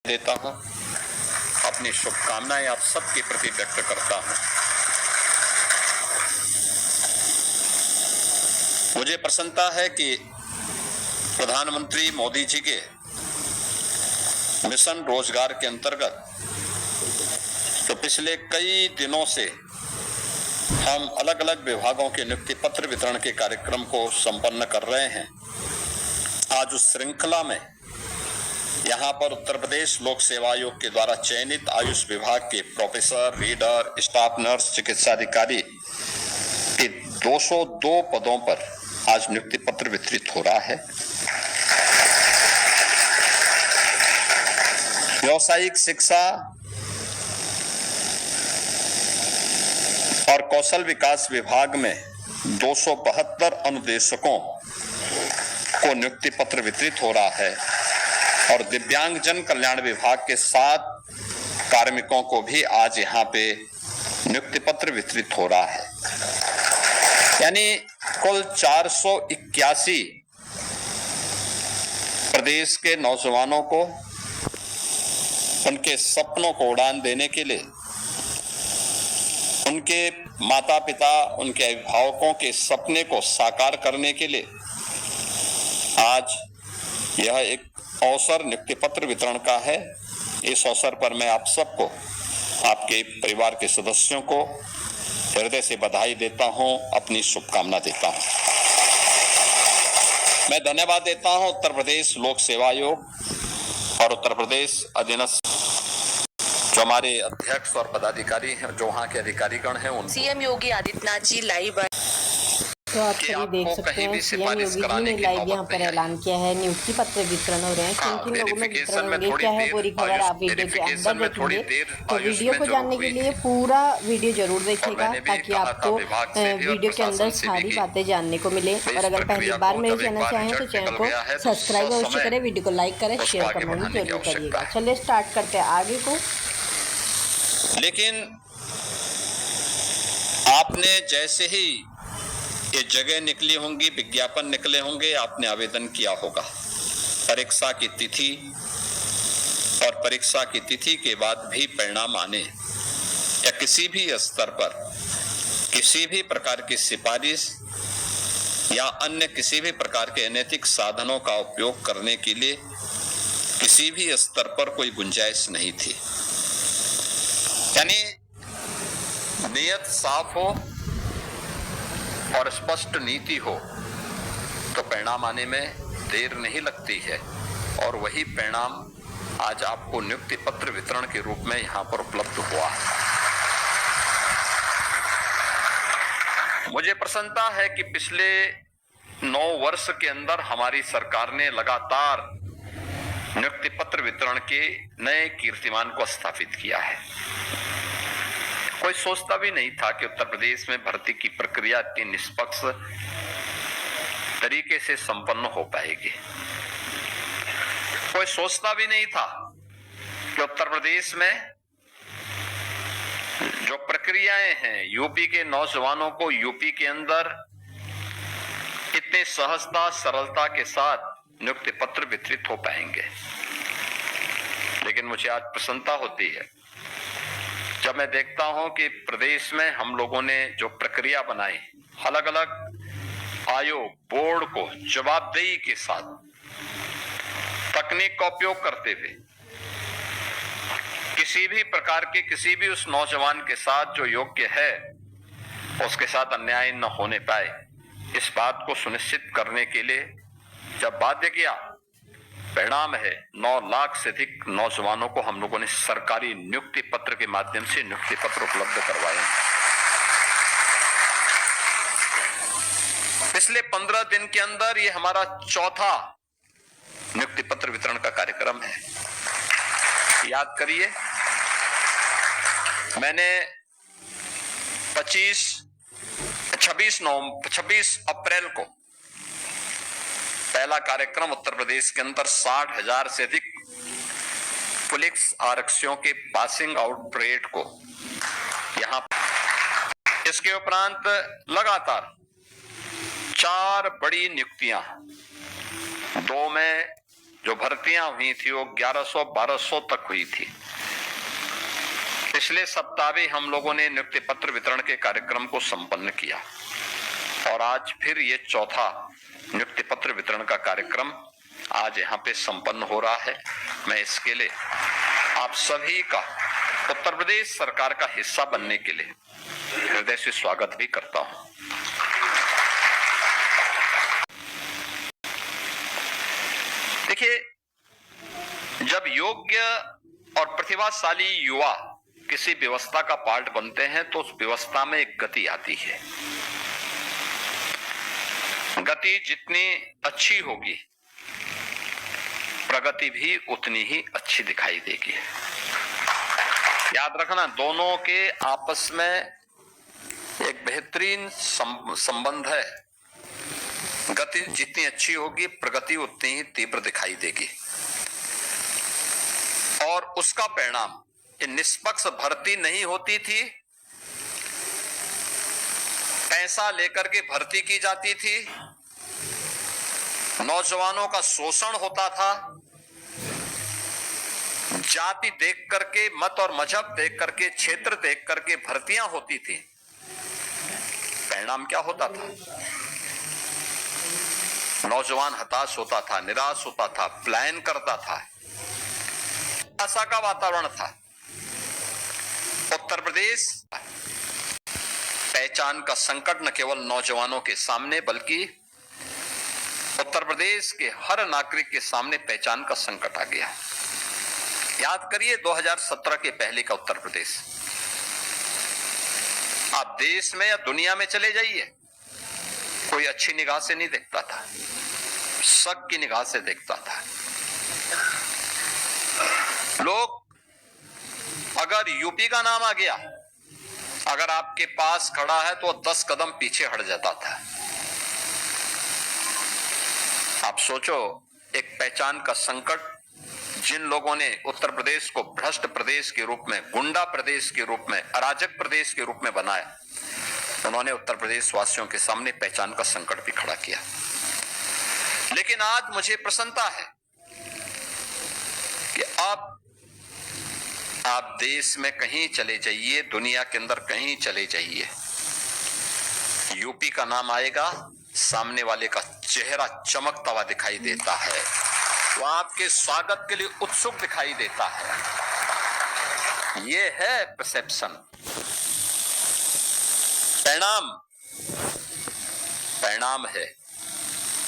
देता हूं, अपनी शुभकामनाएं आप सबके प्रति व्यक्त करता हूं। मुझे प्रसन्नता है कि प्रधानमंत्री मोदी जी के मिशन रोजगार के अंतर्गत तो पिछले कई दिनों से हम अलग अलग विभागों के नियुक्ति पत्र वितरण के कार्यक्रम को संपन्न कर रहे हैं। आज उस श्रृंखला में यहाँ पर उत्तर प्रदेश लोक सेवा आयोग के द्वारा चयनित आयुष विभाग के प्रोफेसर, रीडर, स्टाफ नर्स, चिकित्सा अधिकारी के 202 पदों पर आज नियुक्ति पत्र वितरित हो रहा है। व्यावसायिक शिक्षा और कौशल विकास विभाग में 272 अनुदेशकों को नियुक्ति पत्र वितरित हो रहा है और दिव्यांगजन कल्याण विभाग के 7 कार्मिकों को भी आज यहाँ पे नियुक्ति पत्र वितरित हो रहा है। यानी कुल 481 प्रदेश के नौजवानों को उनके सपनों को उड़ान देने के लिए, उनके माता पिता, उनके अभिभावकों के सपने को साकार करने के लिए आज यह एक अवसर नियुक्ति पत्र वितरण का है। इस अवसर पर मैं आप सबको, आपके परिवार के सदस्यों को हृदय से बधाई देता हूं, अपनी शुभकामना देता हूं। मैं धन्यवाद देता हूं उत्तर प्रदेश लोक सेवा आयोग और उत्तर प्रदेश अधीनस्थ जो हमारे अध्यक्ष और पदाधिकारी हैं, जो वहाँ के अधिकारीगण हैं, उनको। सीएम योगी आदित्यनाथ जी लाइव तो आप सभी देख सकते हैं सीएम योगी जी ने लाइव यहाँ पर ऐलान किया है नियुक्ति पत्र वितरण हो रहे हैं। किन किन लोगों में वितरण होंगे, क्या है पूरी खबर आप वीडियो के अंदर देखेंगे। तो वीडियो को जानने के लिए पूरा वीडियो जरूर देखिएगा ताकि आपको वीडियो के अंदर सारी बातें जानने को मिले। और अगर पहली बार मेरे चैनल से आए हैं तो चैनल को सब्सक्राइब अवश्य करें, वीडियो को लाइक करें, शेयर कमेंट जरूर करिएगा। चलिए स्टार्ट करते हैं आगे को। लेकिन आपने जैसे ही ये जगह निकली होंगी, विज्ञापन निकले होंगे, आपने आवेदन किया होगा। परीक्षा की तिथि और परीक्षा की तिथि के बाद भी परिणाम आने या किसी भी स्तर पर किसी भी प्रकार की सिफारिश या अन्य किसी भी प्रकार के अनैतिक साधनों का उपयोग करने के लिए किसी भी स्तर पर कोई गुंजाइश नहीं थी। यानी नियत साफ हो और स्पष्ट नीति हो तो परिणाम आने में देर नहीं लगती है और वही परिणाम आज आपको नियुक्ति पत्र वितरण के रूप में यहां पर उपलब्ध हुआ है। मुझे प्रसन्नता है कि पिछले 9 वर्ष के अंदर हमारी सरकार ने लगातार नियुक्ति पत्र वितरण के नए कीर्तिमान को स्थापित किया है। कोई सोचता भी नहीं था कि उत्तर प्रदेश में भर्ती की प्रक्रिया इतनी निष्पक्ष तरीके से संपन्न हो पाएगी। कोई सोचता भी नहीं था कि उत्तर प्रदेश में जो प्रक्रियाएं हैं, यूपी के नौजवानों को यूपी के अंदर इतने सहजता, सरलता के साथ नियुक्ति पत्र वितरित हो पाएंगे। लेकिन मुझे आज प्रसन्नता होती है जब मैं देखता हूं कि प्रदेश में हम लोगों ने जो प्रक्रिया बनाई, अलग अलग आयोग, बोर्ड को जवाबदेही के साथ तकनीक का उपयोग करते हुए किसी भी प्रकार के किसी भी उस नौजवान के साथ जो योग्य है उसके साथ अन्याय न होने पाए, इस बात को सुनिश्चित करने के लिए जब बाध्य किया, परिणाम है 9 लाख से अधिक नौजवानों को हम लोगों ने सरकारी नियुक्ति पत्र के माध्यम से नियुक्ति पत्र उपलब्ध करवाए। पिछले 15 दिन के अंदर ये हमारा चौथा नियुक्ति पत्र वितरण का कार्यक्रम है। याद करिए, मैंने 26 अप्रैल को पहला कार्यक्रम उत्तर प्रदेश के अंदर 60,000 से अधिक पुलिस आरक्षियों के पासिंग आउट परेड को यहां, इसके उपरांत लगातार 4 बड़ी नियुक्तियां, 2 में जो भर्तियां हुई थी वो 1100-1200 तक हुई थी। पिछले सप्ताह भी हम लोगों ने नियुक्ति पत्र वितरण के कार्यक्रम को संपन्न किया और आज फिर ये चौथा नियुक्ति पत्र वितरण का कार्यक्रम आज यहाँ पे संपन्न हो रहा है। मैं इसके लिए आप सभी का उत्तर प्रदेश सरकार का हिस्सा बनने के लिए हृदय से स्वागत भी करता हूं। देखिए, जब योग्य और प्रतिभाशाली युवा किसी व्यवस्था का पार्ट बनते हैं तो उस व्यवस्था में एक गति आती है। गति जितनी अच्छी होगी प्रगति भी उतनी ही अच्छी दिखाई देगी। याद रखना, दोनों के आपस में एक बेहतरीन संबंध है। गति जितनी अच्छी होगी प्रगति उतनी ही तीव्र दिखाई देगी और उसका परिणाम ये निष्पक्ष भर्ती नहीं होती थी, पैसा लेकर के भर्ती की जाती थी, नौजवानों का शोषण होता था, जाति देख करके, मत और मजहब देख करके, क्षेत्र देख करके भर्तियां होती थी। परिणाम क्या होता था? नौजवान हताश होता था, निराश होता था, पलायन करता था, आशा का वातावरण था। उत्तर प्रदेश पहचान का संकट न केवल नौजवानों के सामने बल्कि उत्तर प्रदेश के हर नागरिक के सामने पहचान का संकट आ गया। याद करिए 2017 के पहले का उत्तर प्रदेश। आप देश में या दुनिया में चले जाइए, कोई अच्छी निगाह से नहीं देखता था, शक की निगाह से देखता था। लोग, अगर यूपी का नाम आ गया, अगर आपके पास खड़ा है तो 10 कदम पीछे हट जाता था। आप सोचो, एक पहचान का संकट जिन लोगों ने उत्तर प्रदेश को भ्रष्ट प्रदेश के रूप में, गुंडा प्रदेश के रूप में, अराजक प्रदेश के रूप में बनाया, उन्होंने उत्तर प्रदेश वासियों के सामने पहचान का संकट भी खड़ा किया। लेकिन आज मुझे प्रसन्नता है कि आप देश में कहीं चले जाइए, दुनिया के अंदर कहीं चले जाइए, यूपी का नाम आएगा, सामने वाले का चेहरा चमकता हुआ दिखाई देता है, वो आपके स्वागत के लिए उत्सुक दिखाई देता है। ये है परसेप्शन। परिणाम है,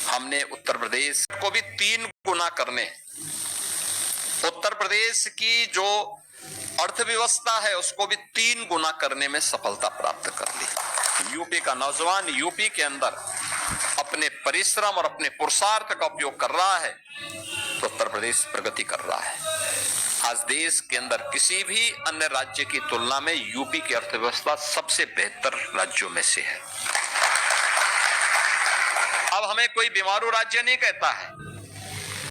हमने उत्तर प्रदेश को भी 3 गुना करने, उत्तर प्रदेश की जो अर्थव्यवस्था है उसको भी 3 गुना करने में सफलता प्राप्त कर ली। यूपी का नौजवान यूपी के अंदर अपने परिश्रम और अपने पुरुषार्थ का उपयोग कर रहा है तो उत्तर प्रदेश प्रगति कर रहा है। आज देश के अंदर किसी भी अन्य राज्य की तुलना में यूपी की अर्थव्यवस्था सबसे बेहतर राज्यों में से है। अब हमें कोई बीमारू राज्य नहीं कहता है,